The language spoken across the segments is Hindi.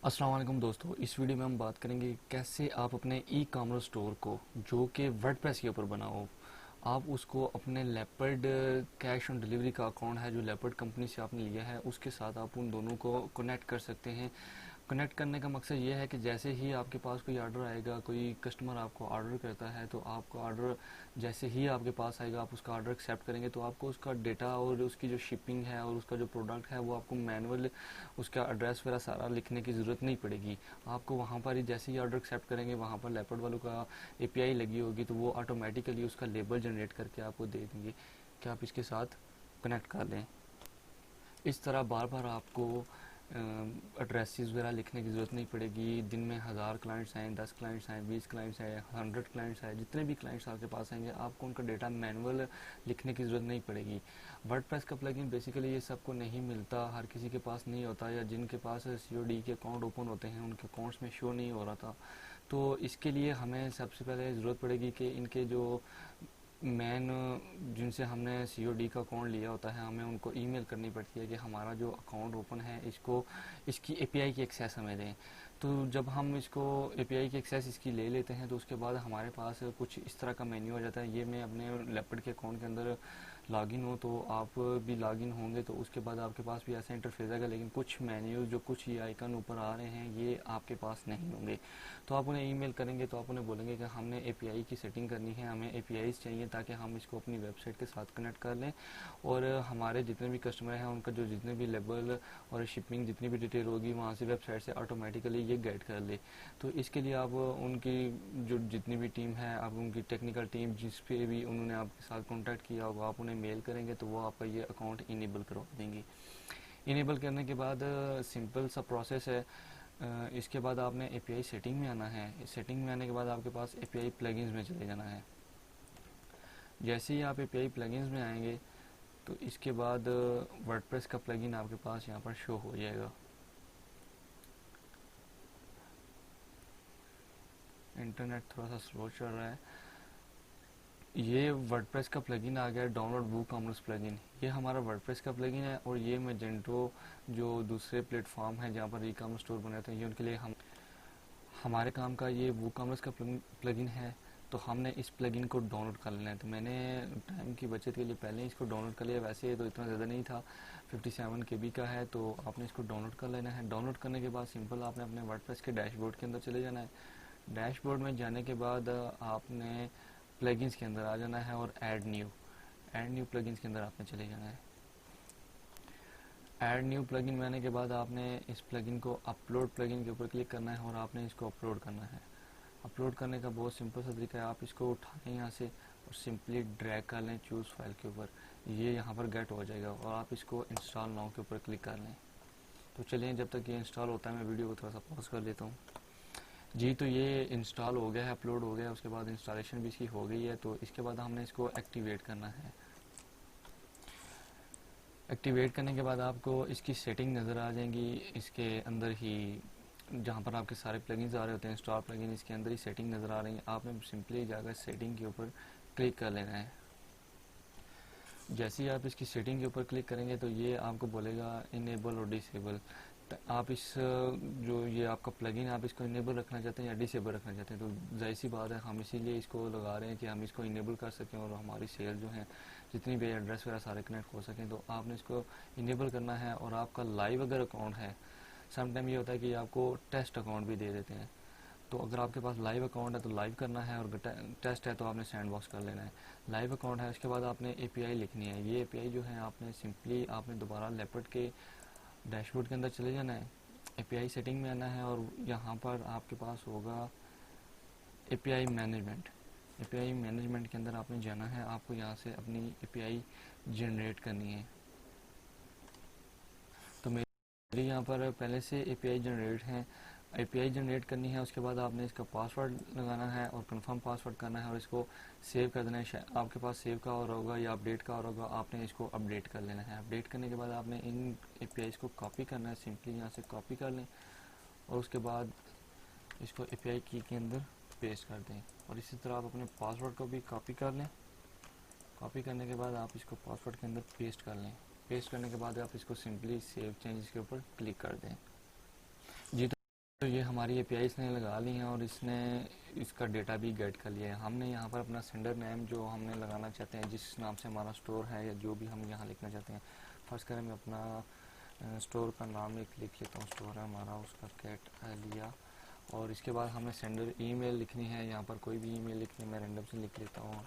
अस्सलाम वालेकुम दोस्तों, इस वीडियो में हम बात करेंगे कैसे आप अपने ई कॉमर्स स्टोर को जो कि वर्डप्रेस के ऊपर बना हो, आप उसको अपने लेपर्ड कैश ऑन डिलीवरी का अकाउंट है जो लेपर्ड कंपनी से आपने लिया है उसके साथ आप उन दोनों को कनेक्ट कर सकते हैं। कनेक्ट करने का मकसद ये है कि जैसे ही आपके पास कोई ऑर्डर आएगा, कोई कस्टमर आपको ऑर्डर करता है तो आपका ऑर्डर जैसे ही आपके पास आएगा आप उसका ऑर्डर एक्सेप्ट करेंगे तो आपको उसका डेटा और उसकी जो शिपिंग है और उसका जो प्रोडक्ट है वो आपको मैनुअल उसका एड्रेस वगैरह सारा लिखने की ज़रूरत नहीं पड़ेगी। आपको वहाँ पर ही जैसे ही ऑर्डर एक्सेप्ट करेंगे वहाँ पर लेपर्ड वालों का एपीआई लगी होगी तो वो ऑटोमेटिकली उसका लेबल जनरेट करके आपको दे देंगे कि आप इसके साथ कनेक्ट कर लें। इस तरह बार बार आपको एड्रेसेस वगैरह लिखने की ज़रूरत नहीं पड़ेगी। दिन में 1000 क्लाइंट्स आएँ, 10 क्लाइंट्स आएँ, 20 क्लाइंट्स आएँ, 100 क्लाइंट्स आए, जितने भी क्लाइंट्स आपके पास आएंगे आपको उनका डेटा मैनुअल लिखने की ज़रूरत नहीं पड़ेगी। वर्डप्रेस का प्लगइन बेसिकली ये सबको नहीं मिलता, हर किसी के पास नहीं होता, या जिनके पास सीओडी के अकाउंट ओपन होते हैं उनके अकाउंट्स में शो नहीं हो रहा था। तो इसके लिए हमें सबसे पहले ज़रूरत पड़ेगी कि इनके जो मैन जिनसे हमने सीओडी का अकाउंट लिया होता है हमें उनको ईमेल करनी पड़ती है कि हमारा जो अकाउंट ओपन है इसको इसकी एपीआई की एक्सेस हमें दें। तो जब हम इसको एपीआई की एक्सेस इसकी ले लेते हैं तो उसके बाद हमारे पास कुछ इस तरह का मेन्यू आ जाता है। ये मैं अपने लेपर्ड के अकाउंट के अंदर लॉगिन हो तो आप भी लॉगिन होंगे तो उसके बाद आपके पास भी ऐसा इंटरफेस आएगा, लेकिन कुछ मेन्यूज जो कुछ ये आइकन ऊपर आ रहे हैं ये आपके पास नहीं होंगे। तो आप उन्हें ईमेल करेंगे तो आप उन्हें बोलेंगे कि हमने एपीआई की सेटिंग करनी है, हमें एपीआईज चाहिए ताकि हम इसको अपनी वेबसाइट के साथ कनेक्ट कर लें और हमारे जितने भी कस्टमर हैं उनका जो जितने भी लेबल और शिपिंग जितनी भी डिटेल होगी वहाँ से वेबसाइट से ऑटोमेटिकली ये गाइड कर ले। तो इसके लिए आप उनकी जो जितनी भी टीम है, आप उनकी टेक्निकल टीम जिस पे भी उन्होंने आपके साथ कॉन्टैक्ट किया होगा आप उन्हें मेल करेंगे तो वो आपका ये अकाउंट इनेबल करवा देंगे। इनेबल करने के बाद सिंपल सा प्रोसेस है। इसके बाद आपने एपीआई सेटिंग में आना है। सेटिंग में आने के बाद आपके पास एपीआई प्लगइन्स में चले जाना है। जैसे ही आप एपीआई प्लगइन्स में आएंगे तो इसके बाद वर्डप्रेस का प्लगइन आपके पास यहाँ पर शो हो जाएगा। इंटरनेट थोड़ा सा स्लो चल रहा है। ये वर्डप्रेस का प्लगइन आ गया, डाउनलोड वूकॉमर्स प्लगइन। ये हमारा वर्डप्रेस का प्लगइन है और ये मैजेंटो जो दूसरे प्लेटफॉर्म है जहाँ पर ई कॉमर्स स्टोर बनाते हैं ये उनके लिए हम हमारे काम का ये वूकॉमर्स का प्लगइन है। तो हमने इस प्लगइन को डाउनलोड कर लेना है। तो मैंने टाइम की बचत के लिए पहले ही इसको डाउनलोड कर लिया, वैसे तो इतना ज़्यादा नहीं था, 57 KB का है। तो आपने इसको डाउनलोड कर लेना है। डाउनलोड करने के बाद सिंपल आपने अपने वर्डप्रेस के डैशबोर्ड के अंदर चले जाना है। डैशबोर्ड में जाने के बाद आपने प्लगइन्स के अंदर आ जाना है और ऐड न्यू प्लगइन्स के अंदर आपने चले जाना है। ऐड न्यू प्लगइन में आने के बाद आपने इस प्लगइन को अपलोड प्लगइन के ऊपर क्लिक करना है और आपने इसको अपलोड करना है। अपलोड करने का बहुत सिंपल सा तरीका है, आप इसको उठा लें यहाँ से और सिंपली ड्रैग कर लें चूज़ फाइल के ऊपर, ये यहाँ पर गेट हो जाएगा और आप इसको इंस्टॉल नाउ के ऊपर क्लिक कर लें। तो चलिए जब तक ये इंस्टॉल होता है मैं वीडियो को थोड़ा सा पॉज कर लेता हूँ। जी, तो ये इंस्टॉल हो गया है, अपलोड हो गया, उसके बाद इंस्टॉलेशन भी इसकी हो गई है। तो इसके बाद हमने इसको एक्टिवेट करना है। एक्टिवेट करने के बाद आपको इसकी सेटिंग नज़र आ जाएंगी। इसके अंदर ही जहाँ पर आपके सारे प्लगइन्स आ रहे होते हैं इंस्टॉल प्लगइन, इसके अंदर ही सेटिंग नज़र आ रही है। आपने सिंपली जाकर सेटिंग के ऊपर क्लिक कर लेना है। जैसे ही आप इसकी सेटिंग के ऊपर क्लिक करेंगे तो ये आपको बोलेगा इनेबल और डिसेबल। आप इस जो ये आपका प्लगइन आप इसको इनेबल रखना चाहते हैं या डिसेबल रखना चाहते हैं। तो जाहिर सी बात है हम इसीलिए इसको लगा रहे हैं कि हम इसको इनेबल कर सकें और हमारी सेल जो है जितनी भी एड्रेस वगैरह सारे कनेक्ट हो सकें। तो आपने इसको इनेबल करना है। और आपका लाइव अगर अकाउंट है, समटाइम ये होता है कि आपको टेस्ट अकाउंट भी दे देते हैं, तो अगर आपके पास लाइव अकाउंट है तो लाइव करना है और टेस्ट है तो आपने सैंड बॉक्स कर लेना है। लाइव अकाउंट है उसके बाद आपने एपीआई लिखनी है। ये एपीआई जो है आपने सिंपली आपने दोबारा लेपर्ड के डैशबोर्ड के अंदर चले जाना है, एपीआई सेटिंग में आना है और यहाँ पर आपके पास होगा एपीआई मैनेजमेंट। एपीआई मैनेजमेंट के अंदर आपने जाना है, आपको यहाँ से अपनी एपीआई जनरेट करनी है। तो मेरी यहाँ पर पहले से एपीआई जनरेट है, एपीआई जनरेट करनी है। उसके बाद आपने इसका पासवर्ड लगाना है और कंफर्म पासवर्ड करना है और इसको सेव कर देना है। आपके पास सेव का और होगा या अपडेट का और होगा, आपने इसको अपडेट कर लेना है। अपडेट करने के बाद आपने इन एपीआईज को कॉपी करना है, सिंपली यहाँ से कॉपी कर लें और उसके बाद इसको एपीआई की के अंदर पेस्ट कर दें। और इसी तरह आप अपने पासवर्ड को भी कॉपी कर लें। कॉपी करने के बाद आप इसको पासवर्ड के अंदर पेस्ट कर लें। पेस्ट करने के बाद आप इसको सिंपली सेव चेंजेस के ऊपर क्लिक कर दें। जी। तो ये हमारी एपीआई इसने लगा ली है और इसने इसका डेटा भी गेट कर लिया है। हमने यहाँ पर अपना सेंडर नेम जो हमने लगाना चाहते हैं, जिस नाम से हमारा स्टोर है या जो भी हम यहाँ लिखना चाहते हैं, फर्स्ट करें मैं अपना स्टोर का नाम एक लिख लेता हूँ, स्टोर है हमारा, उसका कैट आलिया। और इसके बाद हमें सेंडर ईमेल लिखनी है, यहाँ पर कोई भी ईमेल लिखनी है, मैं रैंडम से लिख लेता हूँ।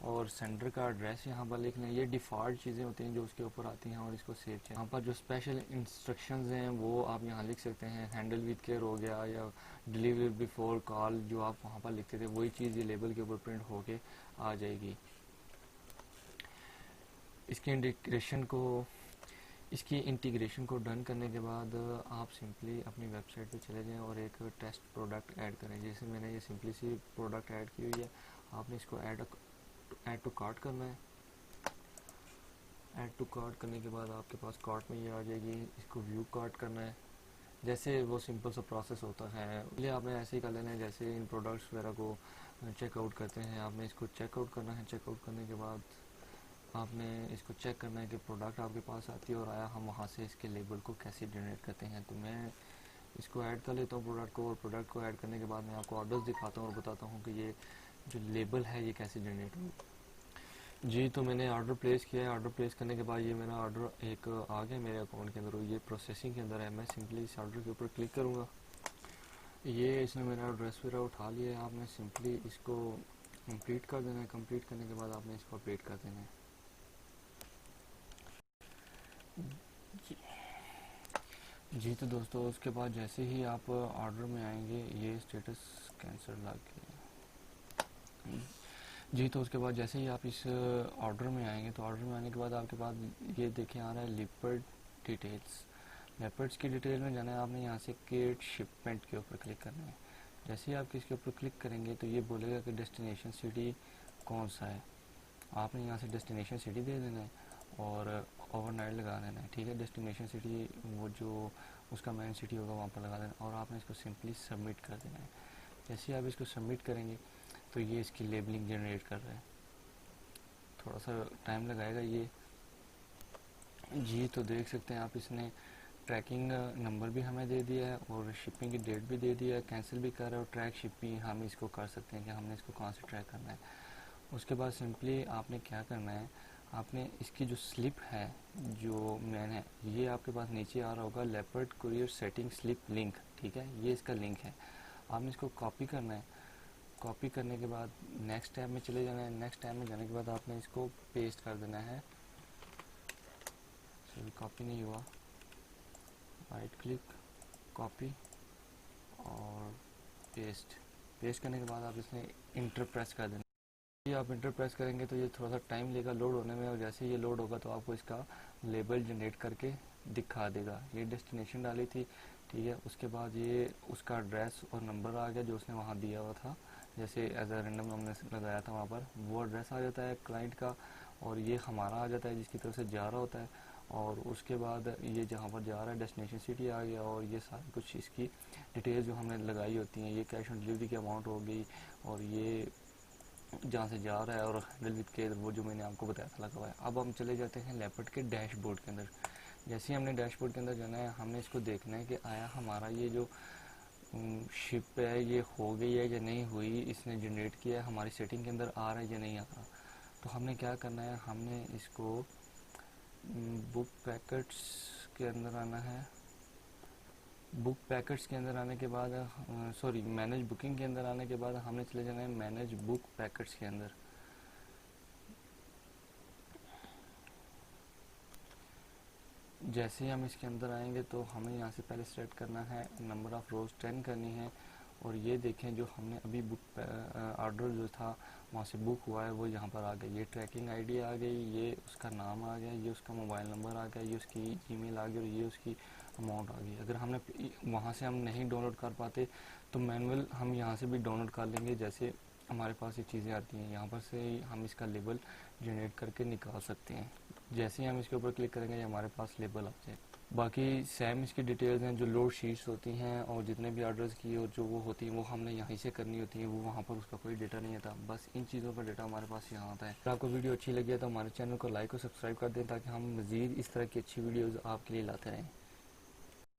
और सेंडर का एड्रेस यहाँ पर लिख लें। ये डिफ़ॉल्ट चीज़ें होती हैं जो उसके ऊपर आती हैं और इसको सेव चाहिए। यहाँ पर जो स्पेशल इंस्ट्रक्शंस हैं वो आप यहाँ लिख सकते हैं। हैंडल विद केयर हो गया, या डिलीवर बिफोर कॉल, जो आप वहाँ पर लिखते थे वही चीज़ ये लेबल के ऊपर प्रिंट होके आ जाएगी। इसकी इंटीग्रेशन को डन करने के बाद आप सिंपली अपनी वेबसाइट पे चले जाएं और एक टेस्ट प्रोडक्ट ऐड करें। जैसे मैंने ये सिंपली सी प्रोडक्ट ऐड की हुई है, आपने इसको ऐड टू कार्ट करना है। ऐड टू कार्ट करने के बाद आपके पास कार्ट में ये आ जाएगी। इसको व्यू कार्ट करना है, जैसे वो सिंपल सा प्रोसेस होता है। ये आपने ऐसे ही कर लेना है जैसे इन प्रोडक्ट्स वगैरह को चेकआउट करते हैं। आपने इसको चेकआउट करना है। चेकआउट करने के बाद आपने इसको चेक करना है कि प्रोडक्ट आपके पास आती है और आया, हम वहाँ से इसके लेबल को कैसे जनरेट करते हैं। तो मैं इसको ऐड कर लेता हूँ प्रोडक्ट को, और प्रोडक्ट को ऐड करने के बाद मैं आपको ऑर्डर्स दिखाता हूँ और बताता हूँ कि ये जो लेबल है ये कैसे जनरेट हो। जी, तो मैंने ऑर्डर प्लेस किया है। ऑर्डर प्लेस करने के बाद ये मेरा ऑर्डर एक आ गया मेरे अकाउंट के अंदर, ये प्रोसेसिंग के अंदर है। मैं सिंपली इस ऑर्डर के ऊपर क्लिक करूँगा, ये इसने मेरा एड्रेस वगैरह उठा लिया है। आपने सिंपली इसको कंप्लीट कर देना है। कंप्लीट करने के बाद आपने इसको अपडेट कर देना है। जी, तो दोस्तों उसके बाद जैसे ही आप ऑर्डर में आएंगे, ये स्टेटस कैंसिल ला के, जी, तो उसके बाद जैसे ही आप इस ऑर्डर में आएंगे, तो ऑर्डर में आने के बाद आपके पास ये देखें आ रहा है लेपर्ड डिटेल्स। लेपर्ड्स की डिटेल में जाना है, आपने यहाँ से क्रिएट शिपमेंट के ऊपर क्लिक करना है। जैसे ही आप इसके ऊपर क्लिक करेंगे तो ये बोलेगा कि डेस्टिनेशन सिटी कौन सा है। आपने यहाँ से डेस्टिनेशन सिटी दे देना है और ओवरनाइट लगा देना है। ठीक है, डेस्टिनेशन सिटी वो जो उसका मेन सिटी होगा वहाँ पर लगा देना, और आपने इसको सिंपली सबमिट कर देना है। जैसे ही आप इसको सबमिट करेंगे तो ये इसकी लेबलिंग जनरेट कर रहा है। थोड़ा सा टाइम लगाएगा ये। जी, तो देख सकते हैं आप, इसने ट्रैकिंग नंबर भी हमें दे दिया है और शिपिंग की डेट भी दे दिया है, कैंसिल भी कर रहा है, और ट्रैक शिप भी हम इसको कर सकते हैं कि हमने इसको कहाँ से ट्रैक करना है। उसके बाद सिंपली आपने क्या करना है, आपने इसकी जो स्लिप है जो मैन है, ये आपके पास नीचे आ रहा होगा leopard courier setting slip link. ठीक है, ये इसका लिंक है। आपने इसको कॉपी करना है। कॉपी करने के बाद नेक्स्ट टैब में चले जाना है। नेक्स्ट टैब में जाने के बाद आपने इसको पेस्ट कर देना है। सॉरी, कॉपी नहीं हुआ, राइट क्लिक, कॉपी और पेस्ट। पेस्ट करने के बाद आप इसमें इंटर प्रेस कर देना। ये आप इंटर प्रेस करेंगे तो ये थोड़ा सा टाइम लेगा लोड होने में, और जैसे ये लोड होगा तो आपको इसका लेबल जनरेट करके दिखा देगा। ये डेस्टिनेशन डाली थी, ठीक है। उसके बाद ये उसका एड्रेस और नंबर आ गया जो उसने वहाँ दिया हुआ था, जैसे एज अ रैंडम हमने लगाया था वहाँ पर, वो एड्रेस आ जाता है क्लाइंट का, और ये हमारा आ जाता है जिसकी तरफ से जा रहा होता है। और उसके बाद ये जहाँ पर जा रहा है डेस्टिनेशन सिटी आ गया, और ये सारी कुछ इसकी डिटेल जो हमने लगाई होती हैं, ये कैश ऑन डिलीवरी की अमाउंट हो गई, और ये जहाँ से जा रहा है, और हैंडल विद केयर वो जो मैंने आपको बताया था लगा हुआ है। अब हम चले जाते हैं लेपर्ड के डैशबोर्ड के अंदर। जैसे ही हमने डैशबोर्ड के अंदर जाना है, हमने इसको देखना है कि आया हमारा ये जो शिप है ये हो गई है या नहीं हुई, इसने जनरेट किया है, हमारी सेटिंग के अंदर आ रहा है या नहीं आ रहा। तो हमने क्या करना है, हमने इसको बुक पैकेट्स के अंदर आना है। बुक पैकेट्स के अंदर आने के बाद सॉरी मैनेज बुकिंग के अंदर आने के बाद हमने चले जाना है मैनेज बुक पैकेट्स के अंदर। जैसे ही हम इसके अंदर आएंगे तो हमें यहाँ से पहले सेलेक्ट करना है नंबर ऑफ़ रोज़ 10 करनी है, और ये देखें जो हमने अभी बुक ऑर्डर जो था वहाँ से बुक हुआ है वो यहाँ पर आ गया। ये ट्रैकिंग आईडी आ गई, ये उसका नाम आ गया, ये उसका मोबाइल नंबर आ गया, ये उसकी ईमेल आ गई, और ये उसकी अमाउंट आ गई। अगर हमने वहाँ से हम नहीं डाउनलोड कर पाते तो मैनुअल हम यहाँ से भी डाउनलोड कर लेंगे। जैसे हमारे पास ये चीज़ें आती हैं, यहाँ पर से हम इसका लेबल जनरेट करके निकाल सकते हैं। जैसे ही हम इसके ऊपर क्लिक करेंगे हमारे पास लेबल आ जाए। बाकी सेम इसकी डिटेल्स हैं, जो लोड शीट्स होती हैं और जितने भी ऑर्डर्स की और जो वो होती हैं वो हमने यहीं से करनी होती हैं, वो वहाँ पर उसका कोई डेटा नहीं आता, बस इन चीज़ों का डेटा हमारे पास यहाँ आता है। अगर आपको वीडियो अच्छी लगी है तो हमारे चैनल को लाइक और सब्सक्राइब कर दें ताकि हम मज़ीद इस तरह की अच्छी वीडियोज़ आपके लिए लाते रहें।